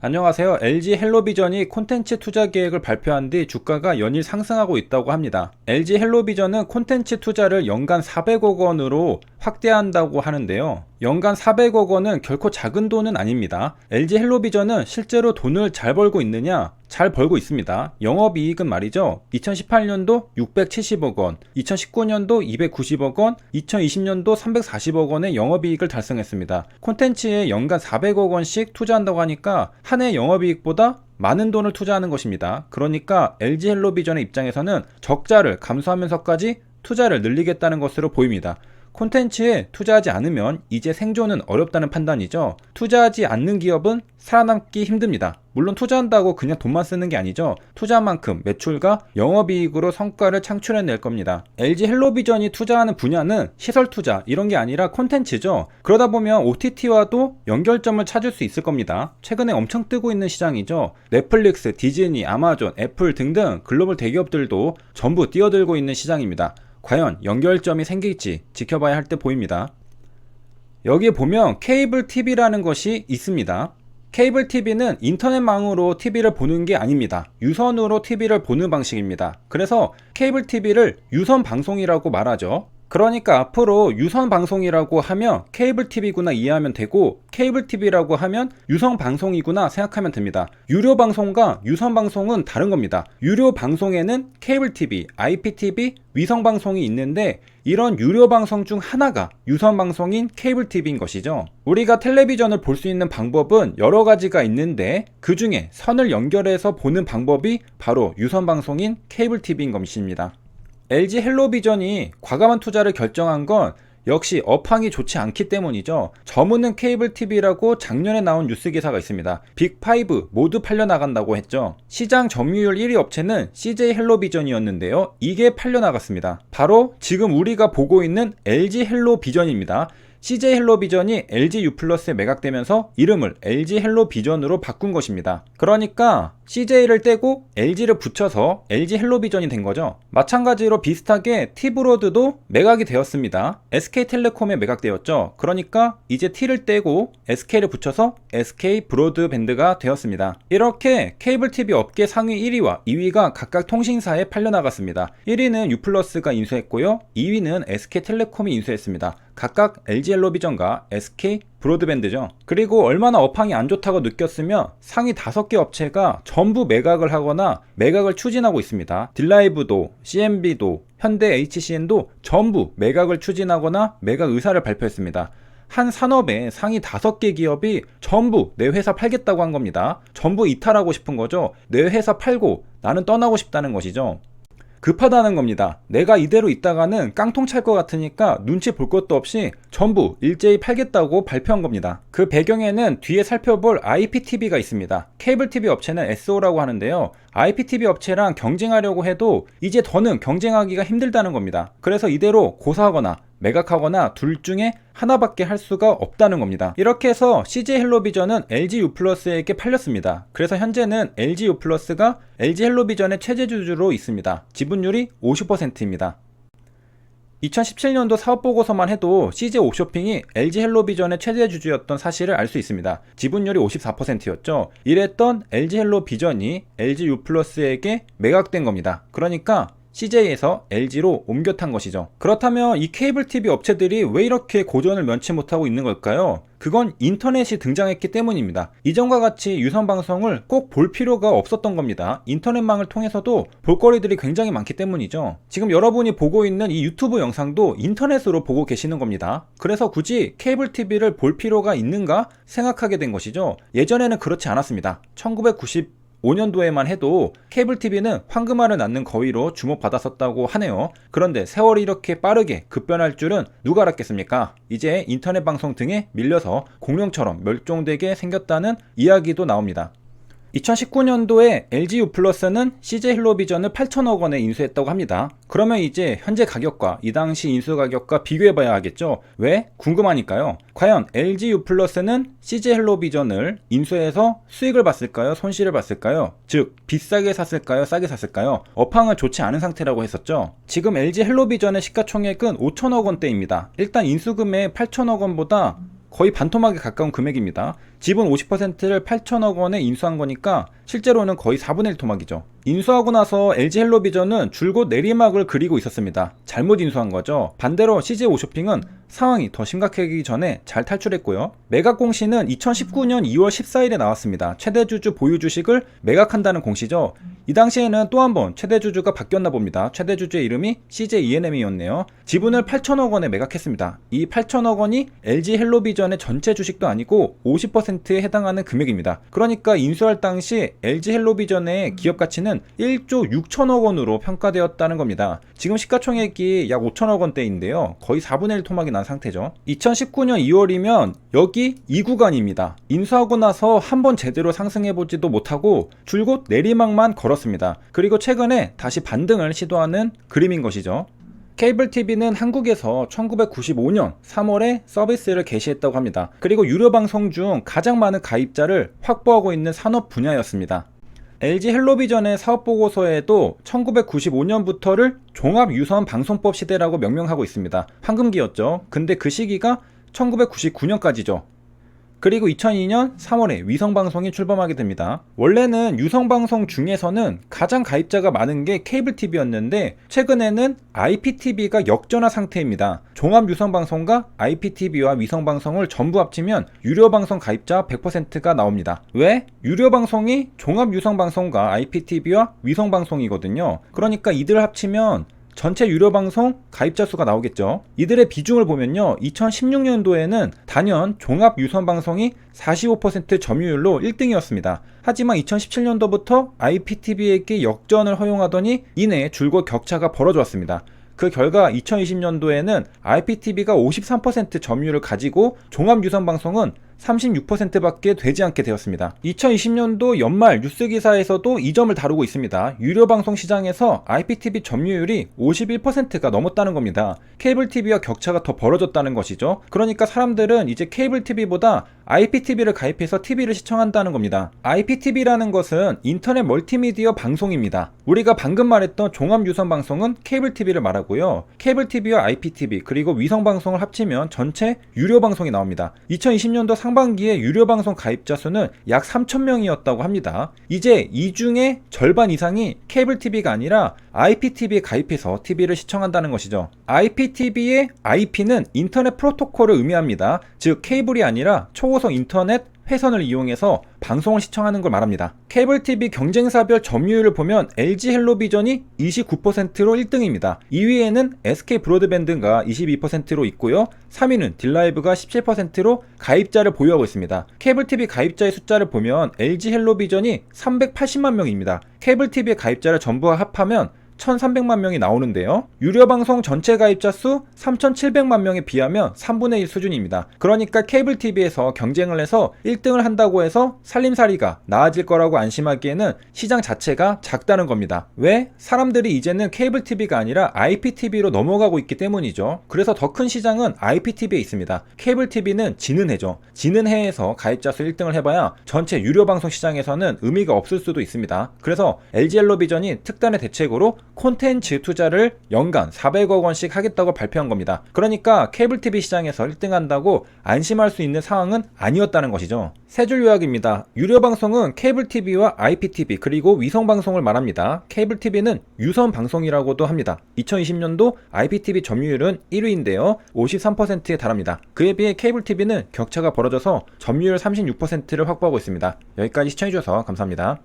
안녕하세요. LG 헬로비전이 콘텐츠 투자 계획을 발표한 뒤 주가가 연일 상승하고 있다고 합니다. LG 헬로비전은 콘텐츠 투자를 연간 400억 원으로 확대한다고 하는데요. 연간 400억 원은 결코 작은 돈은 아닙니다. LG 헬로비전은 실제로 돈을 잘 벌고 있느냐? 잘 벌고 있습니다. 영업이익은 말이죠. 2018년도 670억 원, 2019년도 290억 원, 2020년도 340억 원의 영업이익을 달성했습니다. 콘텐츠에 연간 400억 원씩 투자한다고 하니까 한 해 영업이익보다 많은 돈을 투자하는 것입니다. 그러니까 LG 헬로비전의 입장에서는 적자를 감수하면서까지 투자를 늘리겠다는 것으로 보입니다. 콘텐츠에 투자하지 않으면 이제 생존은 어렵다는 판단이죠. 투자하지 않는 기업은 살아남기 힘듭니다. 물론 투자한다고 그냥 돈만 쓰는 게 아니죠. 투자한 만큼 매출과 영업이익으로 성과를 창출해낼 겁니다. LG 헬로비전이 투자하는 분야는 시설 투자 이런 게 아니라 콘텐츠죠. 그러다 보면 OTT와도 연결점을 찾을 수 있을 겁니다. 최근에 엄청 뜨고 있는 시장이죠. 넷플릭스, 디즈니, 아마존, 애플 등등 글로벌 대기업들도 전부 뛰어들고 있는 시장입니다. 과연 연결점이 생길지 지켜봐야 할 때 보입니다. 여기에 보면 케이블 TV라는 것이 있습니다. 케이블 TV는 인터넷망으로 TV를 보는 게 아닙니다. 유선으로 TV를 보는 방식입니다. 그래서 케이블 TV를 유선 방송이라고 말하죠. 그러니까 앞으로 유선 방송이라고 하면 케이블 TV구나 이해하면 되고, 케이블 TV라고 하면 유선 방송이구나 생각하면 됩니다. 유료 방송과 유선 방송은 다른 겁니다. 유료 방송에는 케이블 TV, IPTV, 위성 방송이 있는데, 이런 유료 방송 중 하나가 유선 방송인 케이블 TV인 것이죠. 우리가 텔레비전을 볼 수 있는 방법은 여러 가지가 있는데, 그 중에 선을 연결해서 보는 방법이 바로 유선 방송인 케이블 TV인 것입니다. LG 헬로비전이 과감한 투자를 결정한 건 역시 업황이 좋지 않기 때문이죠. 저무는 케이블 TV라고 작년에 나온 뉴스 기사가 있습니다. 빅5 모두 팔려나간다고 했죠. 시장 점유율 1위 업체는 CJ 헬로비전이었는데요. 이게 팔려나갔습니다. 바로 지금 우리가 보고 있는 LG 헬로비전입니다. CJ 헬로비전이 LG U+에 매각되면서 이름을 LG 헬로비전으로 바꾼 것입니다. 그러니까 CJ를 떼고 LG를 붙여서 LG 헬로비전이 된 거죠. 마찬가지로 비슷하게 T브로드도 매각이 되었습니다. SK텔레콤에 매각되었죠. 그러니까 이제 T를 떼고 SK를 붙여서 SK 브로드밴드가 되었습니다. 이렇게 케이블 TV 업계 상위 1위와 2위가 각각 통신사에 팔려나갔습니다. 1위는 U+가 인수했고요. 2위는 SK텔레콤이 인수했습니다. 각각 LG 헬로비전과 SK 브로드밴드죠. 그리고 얼마나 업황이 안 좋다고 느꼈으면 상위 5개 업체가 전부 매각을 하거나 매각을 추진하고 있습니다. 딜라이브도, CMB도, 현대 HCN도 전부 매각을 추진하거나 매각 의사를 발표했습니다. 한 산업의 상위 5개 기업이 전부 내 회사 팔겠다고 한 겁니다. 전부 이탈하고 싶은 거죠. 내 회사 팔고 나는 떠나고 싶다는 것이죠. 급하다는 겁니다. 내가 이대로 있다가는 깡통 찰 것 같으니까 눈치 볼 것도 없이 전부 일제히 팔겠다고 발표한 겁니다. 그 배경에는 뒤에 살펴볼 IPTV가 있습니다. 케이블 TV 업체는 SO라고 하는데요. IPTV 업체랑 경쟁하려고 해도 이제 더는 경쟁하기가 힘들다는 겁니다. 그래서 이대로 고사하거나 매각하거나 둘 중에 하나밖에 할 수가 없다는 겁니다. 이렇게 해서 CJ 헬로비전은 LG U+에게 팔렸습니다. 그래서 현재는 LG U+가 LG 헬로비전의 최대주주로 있습니다. 지분율이 50%입니다. 2017년도 사업보고서만 해도 CJ 옵쇼핑이 LG 헬로비전의 최대주주였던 사실을 알 수 있습니다. 지분율이 54%였죠. 이랬던 LG 헬로비전이 LG U+에게 매각된 겁니다. 그러니까 CJ에서 LG로 옮겨 탄 것이죠. 그렇다면 이 케이블 TV 업체들이 왜 이렇게 고전을 면치 못하고 있는 걸까요? 그건 인터넷이 등장했기 때문입니다. 이전과 같이 유선 방송을 꼭 볼 필요가 없었던 겁니다. 인터넷망을 통해서도 볼거리들이 굉장히 많기 때문이죠. 지금 여러분이 보고 있는 이 유튜브 영상도 인터넷으로 보고 계시는 겁니다. 그래서 굳이 케이블 TV를 볼 필요가 있는가 생각하게 된 것이죠. 예전에는 그렇지 않았습니다. 1995년도에만 해도 케이블 TV는 황금알을 낳는 거위로 주목받았었다고 하네요. 그런데 세월이 이렇게 빠르게 급변할 줄은 누가 알았겠습니까? 이제 인터넷 방송 등에 밀려서 공룡처럼 멸종되게 생겼다는 이야기도 나옵니다. 2019년도에 LG U+는 CJ 헬로비전을 8천억 원에 인수했다고 합니다. 그러면 이제 현재 가격과 이 당시 인수 가격과 비교해봐야 하겠죠. 왜? 궁금하니까요. 과연 LG U+는 CJ 헬로비전을 인수해서 수익을 봤을까요? 손실을 봤을까요? 즉 비싸게 샀을까요? 싸게 샀을까요? 업황은 좋지 않은 상태라고 했었죠. 지금 LG 헬로비전의 시가총액은 5천억 원대입니다. 일단 인수금액 8천억 원보다 거의 반토막에 가까운 금액입니다. 지분 50%를 8천억 원에 인수한 거니까 실제로는 거의 4분의 1 토막이죠. 인수하고 나서 LG헬로비전은 줄곧 내리막을 그리고 있었습니다. 잘못 인수한 거죠. 반대로 CJ오쇼핑은 상황이 더 심각해지기 전에 잘 탈출했고요. 매각 공시는 2019년 2월 14일에 나왔습니다. 최대주주 보유 주식을 매각한다는 공시죠. 이 당시에는 또 한 번 최대주주가 바뀌었나 봅니다. 최대주주의 이름이 CJENM이었네요. 지분을 8천억 원에 매각했습니다. 이 8천억 원이 LG헬로비전의 전체 주식도 아니고 50%에 해당하는 금액입니다. 그러니까 인수할 당시 LG헬로비전의 기업 가치는 1조 6천억 원으로 평가되었다는 겁니다. 지금 시가총액이 약 5천억 원대인데요. 거의 4분의 1 토막이 난 상태죠. 2019년 2월이면 여기 이 구간입니다. 인수하고 나서 한번 제대로 상승해보지도 못하고 줄곧 내리막만 걸었습니다. 그리고 최근에 다시 반등을 시도하는 그림인 것이죠. 케이블TV는 한국에서 1995년 3월에 서비스를 개시했다고 합니다. 그리고 유료 방송 중 가장 많은 가입자를 확보하고 있는 산업 분야였습니다. LG헬로비전의 사업보고서에도 1995년부터를 종합유선방송법 시대라고 명명하고 있습니다. 황금기였죠. 근데 그 시기가 1999년까지죠. 그리고 2002년 3월에 위성방송이 출범하게 됩니다. 원래는 유성방송 중에서는 가장 가입자가 많은 게 케이블TV였는데 최근에는 IPTV가 역전화 상태입니다. 종합유성방송과 IPTV와 위성방송을 전부 합치면 유료방송 가입자 100%가 나옵니다. 왜? 유료방송이 종합유성방송과 IPTV와 위성방송이거든요. 그러니까 이들을 합치면 전체 유료방송 가입자 수가 나오겠죠. 이들의 비중을 보면요, 2016년도에는 단연 종합유선방송이 45% 점유율로 1등이었습니다. 하지만 2017년도부터 IPTV에게 역전을 허용하더니 이내 줄곧 격차가 벌어졌습니다. 그 결과 2020년도에는 IPTV가 53% 점유율을 가지고 종합유선방송은 36%밖에 되지 않게 되었습니다. 2020년도 연말 뉴스기사에서도 이 점을 다루고 있습니다. 유료방송 시장에서 IPTV 점유율이 51%가 넘었다는 겁니다. 케이블TV와 격차가 더 벌어졌다는 것이죠. 그러니까 사람들은 이제 케이블TV보다 IPTV를 가입해서 TV를 시청한다는 겁니다. IPTV라는 것은 인터넷 멀티미디어 방송입니다. 우리가 방금 말했던 종합유선방송은 케이블TV를 말하고요. 케이블TV와 IPTV 그리고 위성방송을 합치면 전체 유료방송이 나옵니다. 2020년도 상반기에 유료방송 가입자 수는 약 3,000명이었다고 합니다. 이제 이 중에 절반 이상이 케이블TV가 아니라 IPTV에 가입해서 TV를 시청한다는 것이죠. IPTV의 IP는 인터넷 프로토콜을 의미합니다. 즉 케이블이 아니라 초고속 인터넷 회선을 이용해서 방송을 시청하는 걸 말합니다. 케이블TV 경쟁사별 점유율을 보면 LG헬로비전이 29%로 1등입니다. 2위에는 SK브로드밴드가 22%로 있고요. 3위는 딜라이브가 17%로 가입자를 보유하고 있습니다. 케이블TV 가입자의 숫자를 보면 LG헬로비전이 380만 명입니다. 케이블TV의 가입자를 전부 합하면 1,300만 명이 나오는데요. 유료방송 전체 가입자 수 3,700만 명에 비하면 3분의 1 수준입니다. 그러니까 케이블TV에서 경쟁을 해서 1등을 한다고 해서 살림살이가 나아질 거라고 안심하기에는 시장 자체가 작다는 겁니다. 왜? 사람들이 이제는 케이블TV가 아니라 IPTV로 넘어가고 있기 때문이죠. 그래서 더 큰 시장은 IPTV에 있습니다. 케이블TV는 지는 해죠. 지는 해에서 가입자 수 1등을 해봐야 전체 유료방송 시장에서는 의미가 없을 수도 있습니다. 그래서 LG헬로비전이 특단의 대책으로 콘텐츠 투자를 연간 400억 원씩 하겠다고 발표한 겁니다. 그러니까 케이블TV 시장에서 1등 한다고 안심할 수 있는 상황은 아니었다는 것이죠. 세 줄 요약입니다. 유료방송은 케이블TV와 IPTV 그리고 위성방송을 말합니다. 케이블TV는 유선방송이라고도 합니다. 2020년도 IPTV 점유율은 1위인데요. 53%에 달합니다. 그에 비해 케이블TV는 격차가 벌어져서 점유율 36%를 확보하고 있습니다. 여기까지 시청해주셔서 감사합니다.